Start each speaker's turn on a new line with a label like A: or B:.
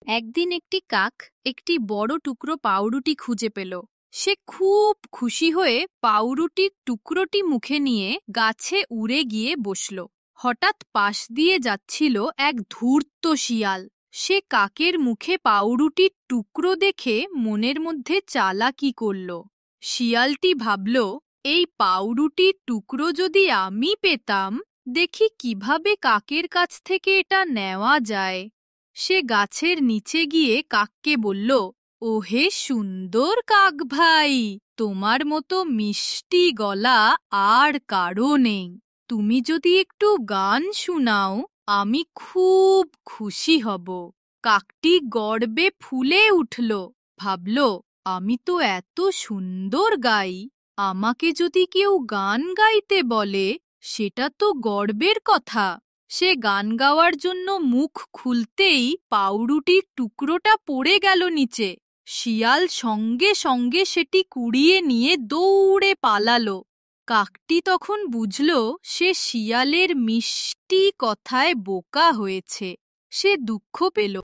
A: একদিন একটি কাক একটি বড় টুকরো পাউরুটি খুঁজে পেল। সে খুব খুশি হয়ে পাউরুটির টুকরোটি মুখে নিয়ে গাছে উড়ে গিয়ে বসল। হঠাৎ পাশ দিয়ে যাচ্ছিল এক ধূর্ত শিয়াল। সে কাকের মুখে পাউরুটির টুকরো দেখে মনের মধ্যে চালাকি করল। শিয়ালটি ভাবল, এই পাউরুটির টুকরো যদি আমি পেতাম, দেখি কিভাবে কাকের কাছ থেকে এটা নেওয়া যায়। সে গাছের নিচে গিয়ে কাককে বলল, ওহে সুন্দর কাক ভাই, তোমার মতো মিষ্টি গলা আর কারো নেই। তুমি যদি একটু গান শোনাও, আমি খুব খুশি হব। কাকটি গর্বে ফুলে উঠল। ভাবল, আমি তো এত সুন্দর গাই, আমাকে যদি কেউ গান গাইতে বলে, সেটা তো গর্বের কথা। সে গান গাওয়ার জন্য মুখ খুলতেই পাউরুটির টুকরোটা পড়ে গেল নিচে। শিয়াল সঙ্গে সঙ্গে সেটি কুড়িয়ে নিয়ে দৌড়ে পালালো। কাকটি তখন বুঝল সে শিয়ালের মিষ্টি কথায় বোকা হয়েছে। সে দুঃখ পেল।